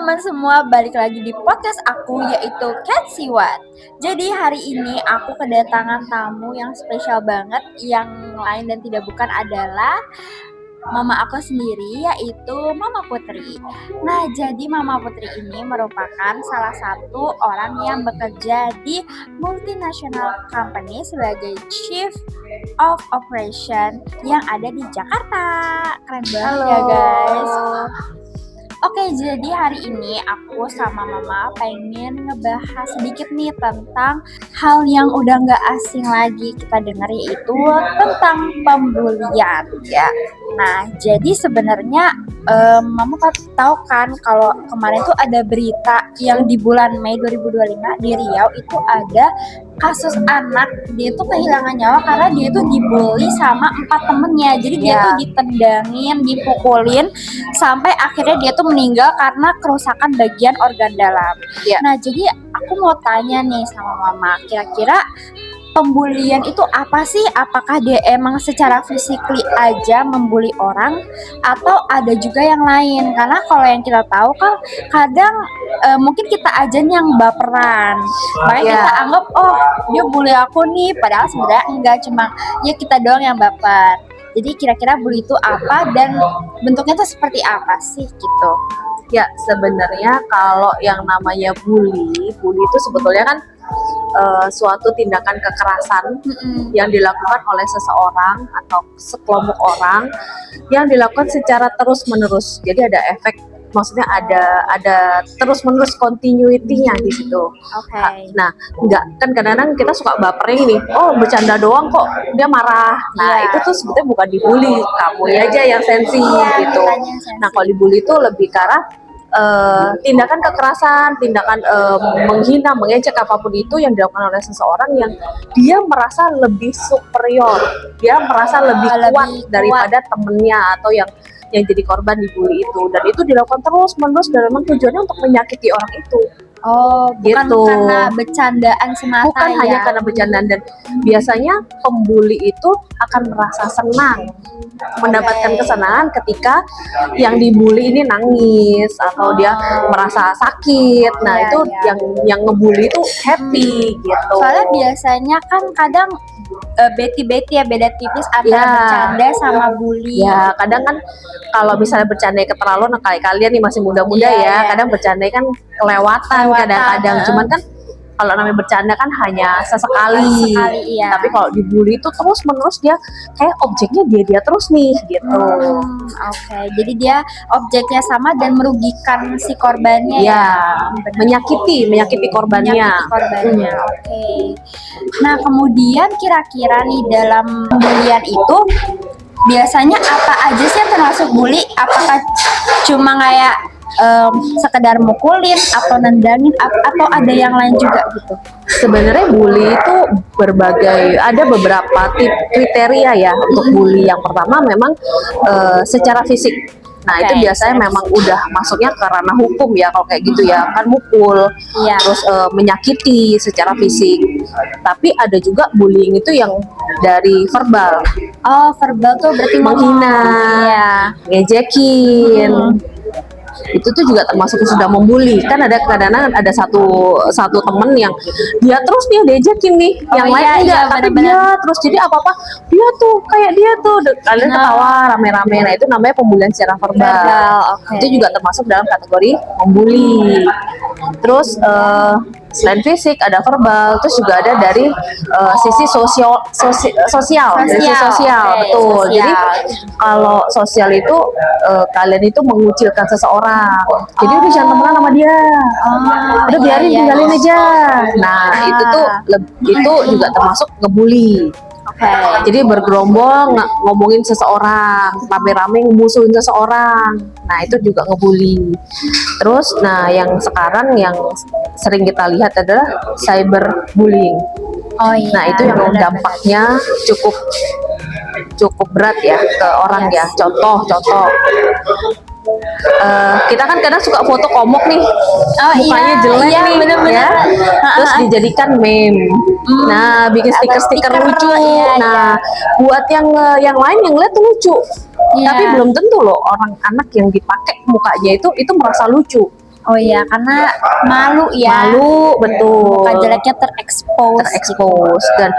teman-teman semua, balik lagi di podcast aku yaitu Cat Siwat. Jadi hari ini aku kedatangan tamu yang spesial banget, yang lain dan tidak bukan adalah mama aku sendiri, yaitu Mama Putri. Nah, jadi Mama Putri ini merupakan salah satu orang yang bekerja di multinational company sebagai Chief of Operation yang ada di Jakarta. Keren banget ya guys. Oke, jadi hari ini aku sama Mama pengen ngebahas sedikit nih tentang hal yang udah nggak asing lagi kita dengar, yaitu tentang pembulian ya. Nah, jadi sebenarnya Mama tahu kan kalau kemarin tuh ada berita yang di bulan Mei 2025 di Riau itu ada kasus anak dia tuh kehilangan nyawa karena dia tuh dibully sama 4 temennya. Jadi dia tuh ditendangin, dipukulin sampai akhirnya dia tuh meninggal karena kerusakan bagian organ dalam. Nah, jadi aku mau tanya nih sama Mama, kira-kira pembulian itu apa sih? Apakah dia emang secara physically aja membuli orang atau ada juga yang lain? Karena kalau yang kita tahu kan kadang mungkin kita aja yang baperan. Makanya kita anggap oh dia bully aku nih, padahal sebenarnya enggak, cuma ya kita doang yang baper. Jadi kira-kira bully itu apa dan bentuknya tuh seperti apa sih gitu? Ya, sebenarnya kalau yang namanya bully itu sebetulnya kan suatu tindakan kekerasan yang dilakukan oleh seseorang atau sekelompok orang yang dilakukan secara terus-menerus. Jadi ada efek, maksudnya ada terus-menerus continuity-nya di situ. Nah, enggak kan kadang-kadang kita suka bapernya ini, oh bercanda doang kok dia marah. Nah, itu tuh sebetulnya bukan dibully, kamu aja yang sensi gitu. Nah, kalau dibully itu lebih ke arah tindakan kekerasan, tindakan menghina, mengejek apapun itu yang dilakukan oleh seseorang yang dia merasa lebih superior, dia merasa lebih kuat daripada temennya atau yang jadi korban dibully itu, dan itu dilakukan terus-menerus dan memang tujuannya untuk menyakiti orang itu. Oh, bukan gitu. Karena bercandaan semata. Bukan hanya karena bercandaan, dan biasanya pembuli itu akan merasa senang, mendapatkan kesenangan ketika yang dibully ini nangis atau dia merasa sakit. Nah, itu yang ngebully itu happy gitu. Soalnya biasanya kan kadang beti-beti ya, beda tipis antara bercanda sama bully. Ya, kadang kan kalau misalnya bercanda keterlaluan, nah kayak kalian nih masih muda-muda kadang bercanda kan kelewatan kadang-kadang. Cuman kan kalau namanya bercanda kan hanya sesekali. Tapi kalau dibully itu terus-menerus, dia kayak objeknya dia terus nih gitu. Jadi dia objeknya sama dan merugikan si korbannya menyakiti korbannya. Nah, kemudian kira-kira nih dalam pembulian itu biasanya apa aja sih yang termasuk bully? Apakah cuma kayak sekedar mukulin atau nendangin atau ada yang lain juga gitu? Sebenarnya bully itu ada beberapa kriteria ya untuk bully. Yang pertama memang secara fisik. Nah, itu biasanya memang udah masuknya ke ranah hukum ya kalau kayak gitu ya, kan mukul, terus menyakiti secara fisik. Tapi ada juga bullying itu yang dari verbal. Oh, verbal tuh berarti menghina, ngejekin. Itu tuh juga termasuk sudah membuli. Kan ada kadang-kadang ada satu temen yang dia terus nih diajakin nih, yang lain enggak, tapi dia terus, jadi apa-apa dia tuh kayak dia tuh, kalian ketawa rame-rame. Nah, itu namanya pembulian secara verbal. Itu juga termasuk dalam kategori membuli. Terus selain fisik ada verbal, terus juga ada dari sisi sosial. Betul. Jadi kalau sosial itu kalian itu mengucilkan seseorang. Jadi udah jangan temenan sama dia. Udah biarin, tinggalin aja. Nah, itu juga termasuk ngebully. Jadi bergerombol ngomongin seseorang, rame-rame ngemusuhin seseorang. Nah, itu juga ngebully. Terus yang sekarang yang sering kita lihat adalah cyberbullying. Nah, itu yang dampaknya cukup berat ya ke orang ya. Contoh kita kan kadang suka foto komok nih, mukanya jelek nih, ya, terus dijadikan meme. Nah, bikin stiker lucu. Nah, buat yang lain yang lihat tuh lucu, tapi belum tentu loh orang anak yang dipakai mukanya itu merasa lucu. Oh iya, karena malu ya. Malu, betul. Muka jeleknya terekspos gitu. Dan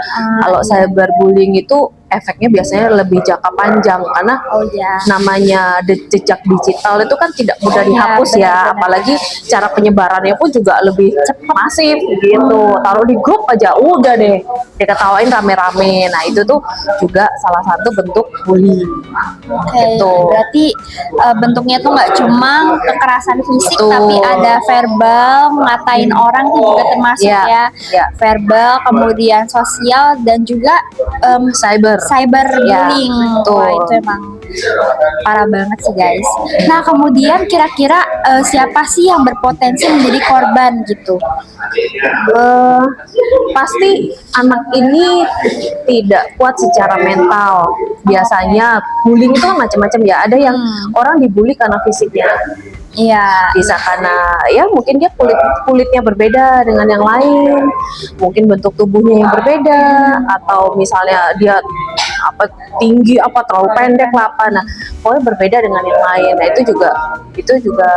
kalau Iya. cyberbullying itu efeknya biasanya lebih jangka panjang karena Oh iya. namanya jejak digital itu kan tidak mudah Iya, dihapus ya, benar-benar. apalagi cara penyebarannya pun juga lebih masif gitu. Taruh di grup aja udah deh diketawain rame-rame. Nah itu tuh juga salah satu bentuk bullying. Oke, Gitu. berarti bentuknya tuh nggak cuma kekerasan fisik, Betul. tapi ada verbal, ngatain orang tuh juga termasuk Iya, ya. iya. Verbal, kemudian sosial, dan juga cyberbullying. betul. Wah, itu emang parah banget sih guys. Nah, kemudian kira-kira siapa sih yang berpotensi menjadi korban gitu? Pasti anak ini tidak kuat secara mental. Biasanya bullying itu kan macam-macam ya. Ada yang orang dibully karena fisiknya, Iya. bisa karena ya mungkin dia kulitnya berbeda dengan yang lain, mungkin bentuk tubuhnya yang berbeda, atau misalnya dia tinggi terlalu pendek lah apa. Nah, pokoknya berbeda dengan yang lain. Nah, itu juga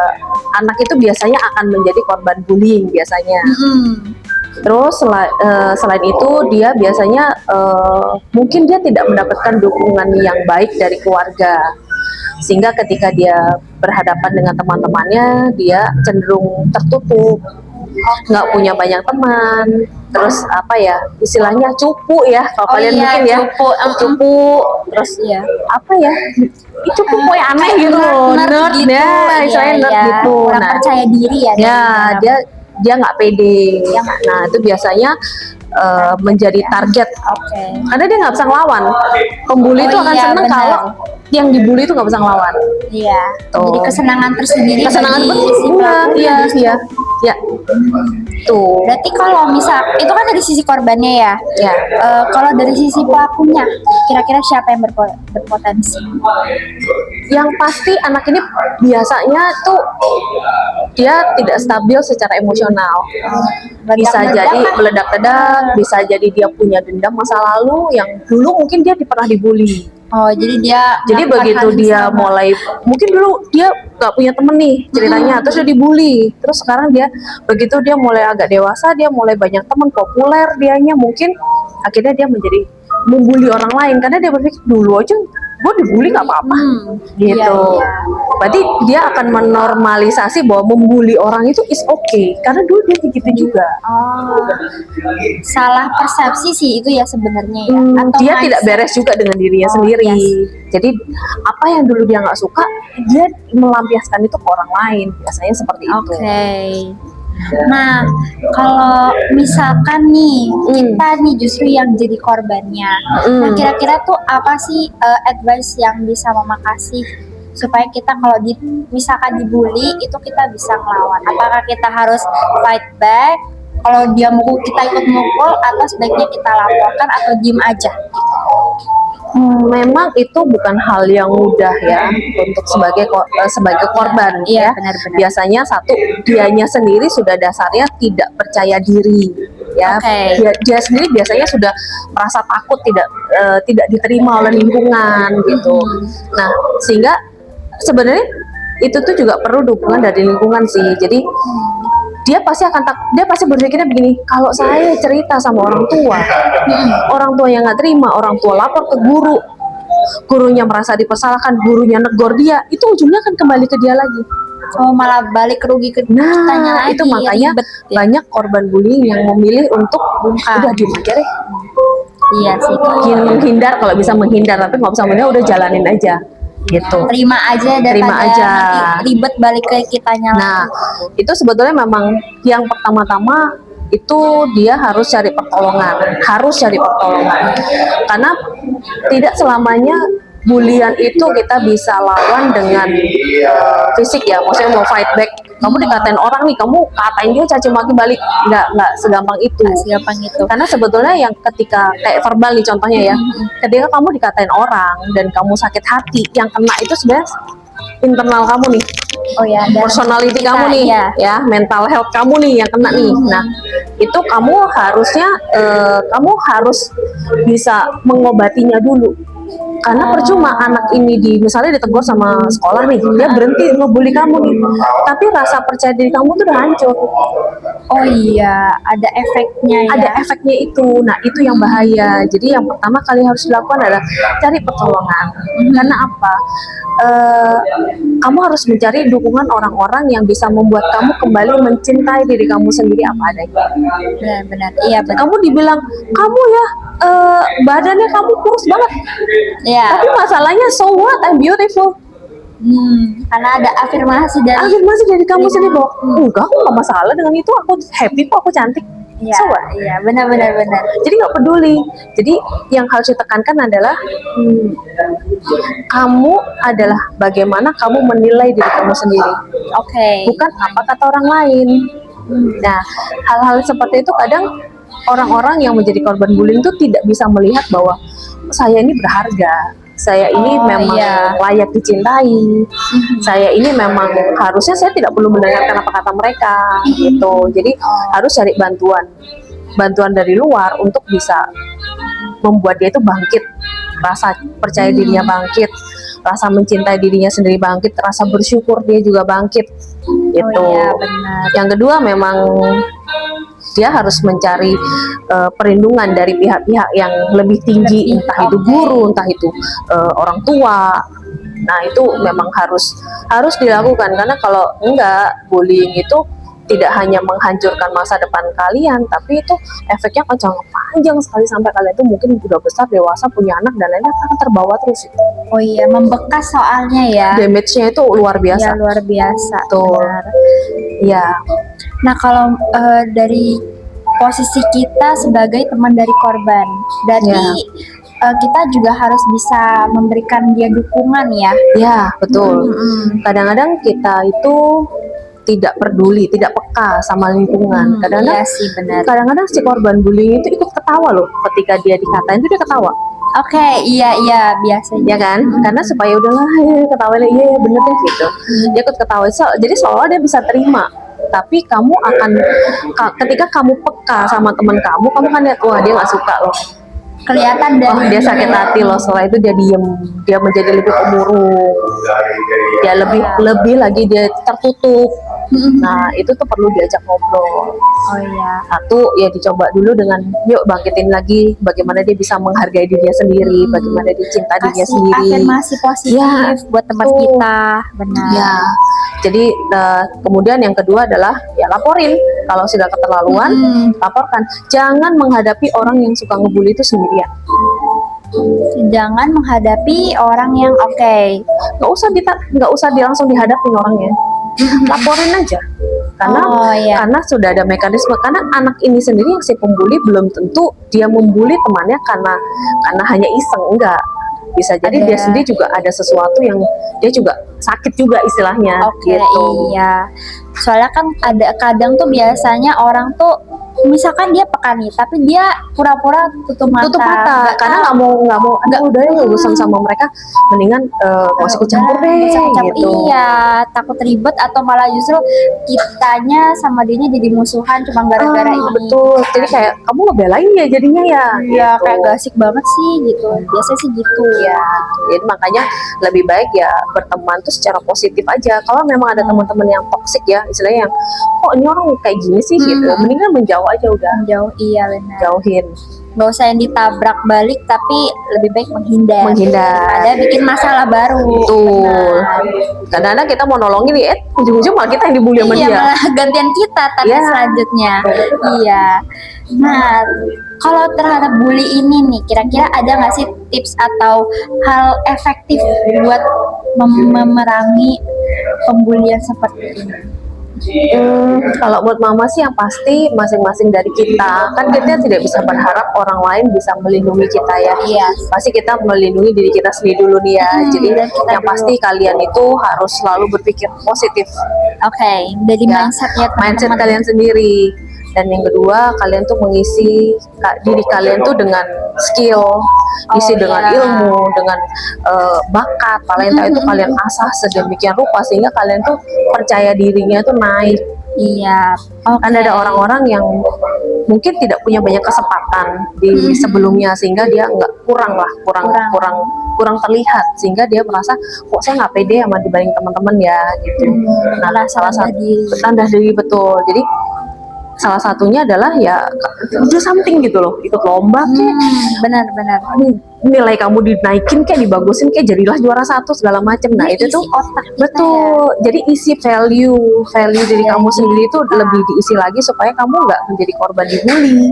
anak itu biasanya akan menjadi korban bullying biasanya. Terus selain itu dia biasanya mungkin dia tidak mendapatkan dukungan yang baik dari keluarga, sehingga ketika dia berhadapan dengan teman-temannya dia cenderung tertutup, nggak punya banyak teman. Terus istilahnya cupu ya kalau kalian mungkin ya, cupu. Terus cupu yang aneh gitu loh, nerd gitu. ya, istilahnya nerd gitu. Kurang percaya diri ya. Dia nggak pede. Nah itu biasanya menjadi target. Karena dia nggak bisa ngelawan. Pembuli itu akan seneng kalau yang dibully itu nggak bisa ngelawan. Iya. Jadi kesenangan tersendiri. Iya. Tuh. Berarti kalau misal itu kan dari sisi korbannya ya. Ya. Kalau dari sisi pelakunya, kira-kira siapa yang berpotensi? Yang pasti anak ini biasanya tuh dia tidak stabil secara emosional. Bisa jadi meledak-ledak, bisa jadi dia punya dendam masa lalu yang dulu mungkin dia pernah dibully. Oh, jadi begitu dia mulai, mungkin dulu dia nggak punya temen nih ceritanya, terus dia dibully, terus sekarang begitu dia mulai agak dewasa, dia mulai banyak teman, populer dianya, mungkin akhirnya dia menjadi membuli orang lain karena dia berpikir dulu aja gue dibully nggak apa-apa, gitu. Iya. Berarti dia akan menormalisasi bahwa membuli orang itu is okay karena dulu dia begitu juga. Salah persepsi sih itu ya sebenarnya ya. Atau dia tidak beres juga dengan dirinya sendiri. Jadi apa yang dulu dia nggak suka, dia melampiaskan itu ke orang lain. Biasanya seperti itu. Nah, kalau misalkan nih kita nih justru yang jadi korbannya, nah kira-kira tuh apa sih advice yang bisa Mama kasih supaya kita kalau misalkan dibully itu kita bisa ngelawan? Apakah kita harus fight back? Kalau dia mukul kita ikut mukul, atau sebaiknya kita laporkan atau diem aja? Memang itu bukan hal yang mudah ya untuk sebagai korban. Iya, benar-benar. Biasanya dianya sendiri sudah dasarnya tidak percaya diri ya. Dia sendiri biasanya sudah merasa takut tidak diterima oleh lingkungan gitu. Nah, sehingga sebenarnya itu tuh juga perlu dukungan dari lingkungan sih. Jadi dia pasti berpikirnya begini, kalau saya cerita sama orang tua yang nggak terima, orang tua lapor ke gurunya merasa dipersalahkan, gurunya negor dia, itu ujungnya akan kembali ke dia lagi. Malah balik rugi ke kitanya lagi. Itu makanya banyak korban bullying yang memilih untuk udah diem aja deh. Iya sih. Menghindar kalau bisa menghindar, tapi nggak bisa menghindar, udah jalanin aja. Gitu. Terima aja nanti ribet balik ke kitanya lagi. Nah, itu sebetulnya memang yang pertama-tama itu dia harus cari pertolongan. Karena tidak selamanya bulian itu kita bisa lawan dengan fisik ya, maksudnya mau fight back. Kamu dikatain orang nih, kamu katain dia caci maki balik, nggak segampang itu. Karena sebetulnya yang ketika kayak verbal nih contohnya ya, ketika kamu dikatain orang dan kamu sakit hati, yang kena itu sebenarnya internal kamu nih. Personality kamu nih, ya mental health kamu nih yang kena nih. Nah, itu kamu harus bisa mengobatinya dulu. Karena percuma anak ini misalnya ditegur sama sekolah nih, dia berhenti ngebully kamu nih, tapi rasa percaya diri kamu tuh udah hancur. Oh iya, ada efeknya ya. Ada efeknya itu. Nah, itu yang bahaya. Jadi yang pertama kali harus dilakukan adalah cari pertolongan. Karena apa? Kamu harus mencari dukungan orang-orang yang bisa membuat kamu kembali mencintai diri kamu sendiri apa adanya. Benar-benar. Iya, benar. Kamu dibilang kamu ya badannya kamu kurus banget. Iya. Tapi masalahnya so what? I'm beautiful. Karena ada afirmasi dari kamu sendiri bahwa enggak, aku nggak masalah dengan itu, aku happy kok, aku cantik. Iya, So what? iya, benar-benar. Jadi nggak peduli. Jadi yang harus ditekankan adalah kamu adalah bagaimana kamu menilai diri kamu sendiri. Oke. Bukan apa kata orang lain. Nah, hal-hal seperti itu kadang orang-orang yang menjadi korban bullying itu tidak bisa melihat bahwa saya ini berharga, saya ini memang layak dicintai, saya ini memang harusnya saya tidak perlu mendengarkan apa kata mereka gitu. Jadi harus cari bantuan dari luar untuk bisa membuat dia itu bangkit, rasa percaya dirinya bangkit, rasa mencintai dirinya sendiri bangkit, rasa bersyukur dia juga bangkit gitu. Iya, benar. Yang kedua memang dia harus mencari perlindungan dari pihak-pihak yang lebih tinggi, entah itu guru, entah itu orang tua. Nah, itu memang harus dilakukan, karena kalau enggak, bullying itu tidak hanya menghancurkan masa depan kalian, tapi itu efeknya akan jangka panjang sekali sampai kalian itu mungkin udah besar, dewasa, punya anak dan lainnya akan terbawa terus. Oh iya, membekas soalnya ya. Damage-nya itu luar biasa. Ya, luar biasa. Tuh. Iya. Nah, kalau dari posisi kita sebagai teman dari korban, berarti kita juga harus bisa memberikan dia dukungan ya. Ya, betul. Kadang-kadang kita itu tidak peduli, tidak peka sama lingkungan. Kadang-kadang iya sih, benar. Kadang-kadang si korban bullying itu ikut ketawa loh, ketika dia dikatain itu dia ketawa. Oke, iya biasanya. Ya kan? Karena supaya udahlah ketawa, iya bener deh gitu. Dia ikut ketawa, jadi seolah dia bisa terima. Tapi kamu akan, ketika kamu peka sama teman kamu akan lihat, wah dia nggak suka loh. Kelihatan dari dia sakit hati loh, setelah itu dia diem, dia menjadi lebih pemurung, dia lebih lagi dia tertutup. Nah, itu tuh perlu diajak ngobrol. Oh iya. Satu, ya dicoba dulu dengan yuk bangkitin lagi bagaimana dia bisa menghargai dirinya sendiri, bagaimana dia cinta dirinya sendiri. Afirmasi positif buat teman kita, benar. Ya. Jadi kemudian yang kedua adalah ya laporin kalau sudah keterlaluan, laporkan. Jangan menghadapi orang yang suka ngebully itu sendirian. Jangan menghadapi orang yang nggak usah langsung dihadapin orangnya. Laporin aja, karena sudah ada mekanisme. Karena anak ini sendiri yang si pembuli belum tentu dia membuli temannya karena hanya iseng, enggak, bisa jadi dia sendiri juga ada sesuatu yang dia juga sakit juga istilahnya. Gitu. Iya, soalnya kan kadang tuh biasanya orang tuh misalkan dia peka nih, tapi dia pura-pura tutup mata karena nggak udah ya urusan sama mereka, mendingan masih ikut campur deh gitu. Iya, takut ribet atau malah justru kitanya sama dianya jadi musuhan cuma gara-gara ini. Betul, jadi kayak kamu ngebelain ya jadinya ya. Iya, gitu. Kayak gak asik banget sih gitu. Biasanya sih gitu ya. Jadi makanya lebih baik ya berteman tuh secara positif aja. Kalau memang ada teman-teman yang toksik ya, istilahnya yang kok ini orang kayak gini sih gitu, mendingan menjauh aja udah. Menjauh, iya benar. Jauhin. Gak usah yang ditabrak balik, tapi lebih baik menghindar. Daripada bikin masalah baru. Betul. Kadang-kadang kita mau nolongin nih, ujung-ujung malah kita yang dibully sama dia. Iya, malah gantian kita tapi selanjutnya. Iya. Nah, kalau terhadap bully ini nih, kira-kira ada nggak sih tips atau hal efektif buat memerangi pembulian seperti ini? Kalau buat mama sih yang pasti masing-masing dari kita, kan kita tidak bisa berharap orang lain bisa melindungi kita ya. Iya. Pasti kita melindungi diri kita sendiri dulu nih ya. Jadi yang pasti kalian itu harus selalu berpikir positif. Oke, dari mindset kalian sendiri. Dan yang kedua, kalian tuh mengisi diri kalian tuh dengan skill, dengan ilmu, dengan bakat, talenta itu kalian asah sedemikian rupa sehingga kalian tuh percaya dirinya tuh naik. Iya. Kan ada orang-orang yang mungkin tidak punya banyak kesempatan di sebelumnya, sehingga dia nggak kurang terlihat, sehingga dia merasa kok saya nggak pede sama dibanding teman-teman ya gitu. Nah, salah satu rendah diri, betul. Jadi salah satunya adalah ya do something gitu loh, ikut lomba kayak benar-benar nilai kamu dinaikin kayak dibagusin kayak jadilah juara 1 segala macam. Nah itu tuh otak betul ya. Jadi isi value diri kamu sendiri itu lebih diisi lagi supaya kamu nggak menjadi korban dibully,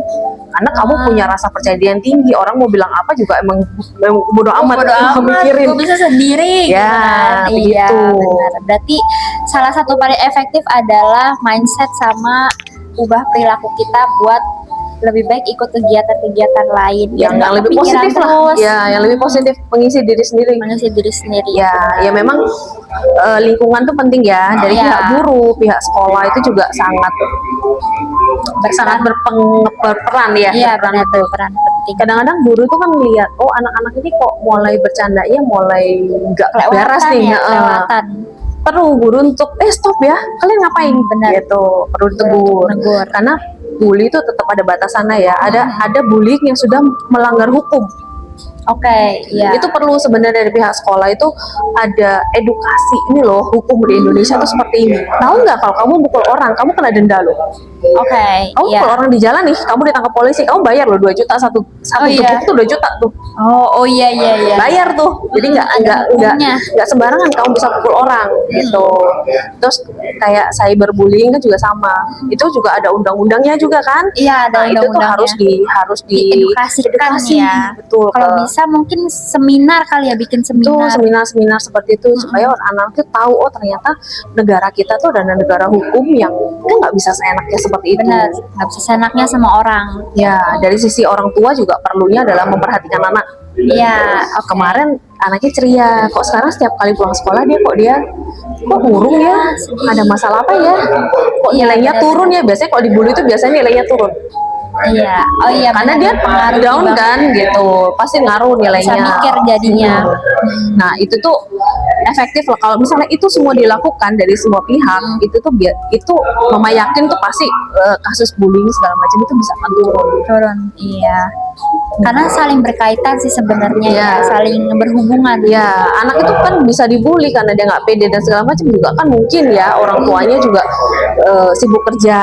karena kamu punya rasa percaya diri yang tinggi. Orang mau bilang apa juga emang bodo amat, mikirin gue bisa sendiri ya gitu. Iya benar. Berarti salah satu paling efektif adalah mindset sama ubah perilaku kita buat lebih baik ikut kegiatan-kegiatan lain yang lebih positif lah ya, yang lebih positif, mengisi diri sendiri ya memang lingkungan tuh penting ya, dari pihak guru, pihak sekolah itu juga sangat berperan ya. Iya, berperan penting. Kadang-kadang guru tuh kan melihat, oh anak-anak ini kok mulai bercandanya mulai nggak beres nih, perlu guru untuk stop ya, kalian ngapain, gitu, perlu ditegur. Karena bully itu tetap ada batasannya ya. Ada bullying yang sudah melanggar hukum. Iya. Itu perlu sebenarnya dari pihak sekolah itu ada edukasi, ini loh hukum di Indonesia tuh seperti ini. Tahu nggak kalau kamu mukul orang, kamu kena denda loh. Kamu mukul orang di jalan nih, kamu ditangkap polisi, kamu bayar loh 2 juta satu tuh 2 juta tuh. Iya. Bayar tuh. Jadi nggak sembarangan kamu bisa pukul orang gitu. Terus kayak cyberbullying kan juga sama. Itu juga ada undang-undangnya juga kan? Iya, ada undang-undangnya. Itu harus diedukasikan ya. Betul. Kalau bisa mungkin seminar kali ya, bikin seminar seperti itu supaya anak-anak itu tahu, oh ternyata negara kita tuh adalah negara hukum yang nggak bisa seenaknya seperti itu. Benar, nggak bisa seenaknya sama orang. Ya, dari sisi orang tua juga perlunya adalah memperhatikan anak. Iya, kemarin anaknya ceria, kok sekarang setiap kali pulang sekolah dia kok murung ya, ada masalah apa ya, kok nilainya turun ya. Biasanya kalau dibully itu biasanya nilainya turun. Iya, karena dia down kan gitu, pasti ngaruh nilainya. Bisa mikir jadinya. Nah itu tuh efektif lah kalau misalnya itu semua dilakukan dari semua pihak. Itu mama yakin tuh pasti kasus bullying segala macam itu bisa turun. Iya, karena saling berkaitan sih sebenarnya ya, saling berhubungan ya. Anak itu kan bisa dibully karena dia nggak pede dan segala macam juga kan, mungkin ya orang tuanya juga sibuk kerja,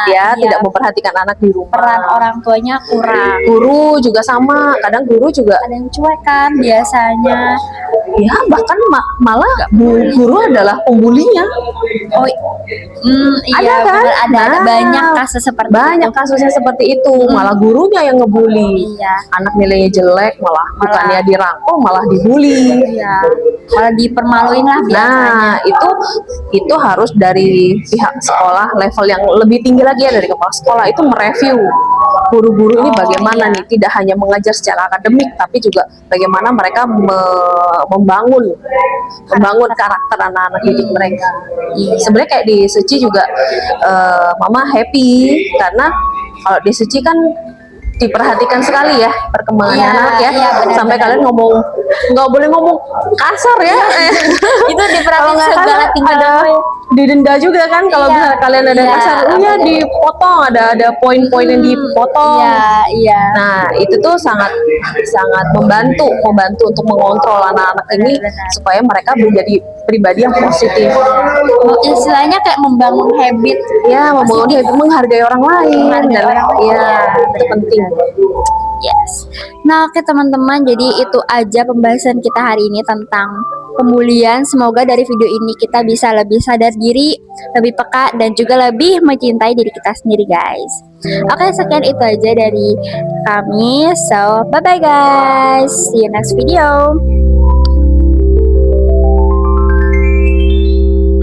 tidak memperhatikan anak di rumah, peran orang tuanya kurang. Guru juga sama, kadang guru juga ada yang cuek kan biasanya ya, bahkan malah guru adalah pembulinya. Iya kan? Ada banyak kasus kasusnya seperti itu. Malah gurunya yang ngebully. Anak nilainya jelek malah bukannya dirangkul malah dibully. Malah dipermaluin lah biasanya. Nah itu harus dari pihak sekolah level yang lebih tinggi lagi ya, dari kepala sekolah itu mereview guru-guru ini bagaimana nih, tidak hanya mengajar secara akademik tapi juga bagaimana mereka membangun karakter anak-anak didik mereka. Sebenarnya kayak di Suci juga mama happy karena kalau di Suci kan diperhatikan sekali ya perkembangan anak ya. Sampai kalian ngomong nggak boleh ngomong kasar ya. Itu diperhatikan segala tingkah didenda juga kan kalau misalnya kalian ada kasar, dipotong, ada poin-poin yang dipotong. Nah itu tuh sangat membantu untuk mengontrol anak-anak ini supaya mereka menjadi pribadi yang positif. Istilahnya kayak membangun habit. Membangun habit, menghargai orang lain. Itu penting. Yes. Nah, oke teman-teman, jadi itu aja pembahasan kita hari ini tentang pembulian. Semoga dari video ini kita bisa lebih sadar diri, lebih peka, dan juga lebih mencintai diri kita sendiri, guys. Oke, sekian itu aja dari kami. So, bye-bye guys. See you next video.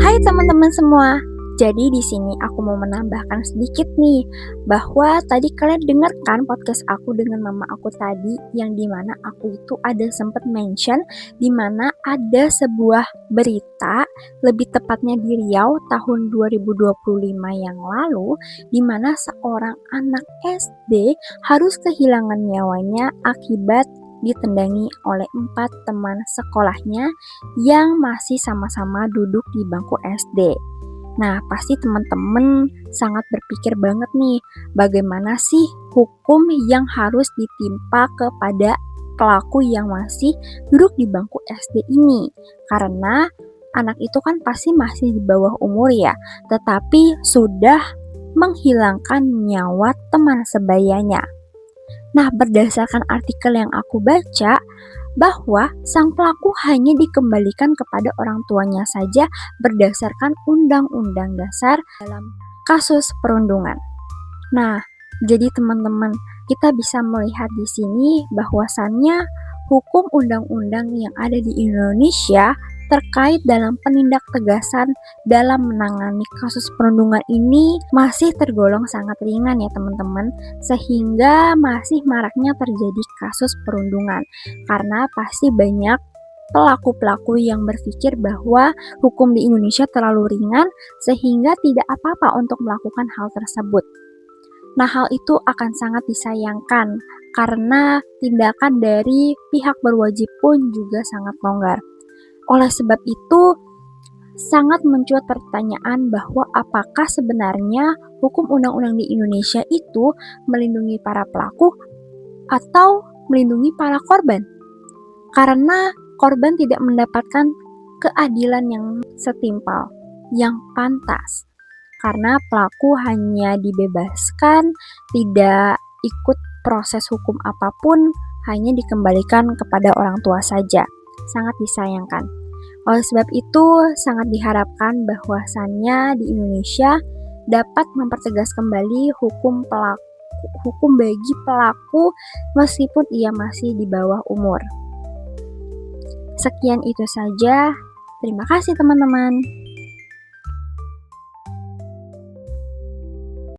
Hai teman-teman semua. Jadi di sini aku mau menambahkan sedikit nih, bahwa tadi kalian dengarkan podcast aku dengan mama aku tadi, yang dimana aku itu ada sempat mention dimana ada sebuah berita, lebih tepatnya di Riau tahun 2025 yang lalu, dimana seorang anak SD harus kehilangan nyawanya akibat ditendangi oleh 4 teman sekolahnya yang masih sama-sama duduk di bangku SD. Nah, pasti teman-teman sangat berpikir banget nih, bagaimana sih hukum yang harus ditimpa kepada pelaku yang masih duduk di bangku SD ini? Karena anak itu kan pasti masih di bawah umur ya, tetapi sudah menghilangkan nyawa teman sebayanya. Nah, berdasarkan artikel yang aku baca, bahwa sang pelaku hanya dikembalikan kepada orang tuanya saja berdasarkan Undang-Undang Dasar dalam kasus perundungan. Nah, jadi teman-teman, kita bisa melihat di sini bahwasannya hukum undang-undang yang ada di Indonesia terkait dalam penindak tegasan dalam menangani kasus perundungan ini masih tergolong sangat ringan ya teman-teman, sehingga masih maraknya terjadi kasus perundungan karena pasti banyak pelaku-pelaku yang berpikir bahwa hukum di Indonesia terlalu ringan sehingga tidak apa-apa untuk melakukan hal tersebut. Nah, hal itu akan sangat disayangkan karena tindakan dari pihak berwajib pun juga sangat longgar. Oleh sebab itu, sangat mencuat pertanyaan bahwa apakah sebenarnya hukum undang-undang di Indonesia itu melindungi para pelaku atau melindungi para korban? Karena korban tidak mendapatkan keadilan yang setimpal, yang pantas. Karena pelaku hanya dibebaskan, tidak ikut proses hukum apapun, hanya dikembalikan kepada orang tua saja. Sangat disayangkan. Oleh sebab itu, sangat diharapkan bahwasannya di Indonesia dapat mempertegas kembali hukum bagi pelaku meskipun ia masih di bawah umur. Sekian itu saja. Terima kasih teman-teman.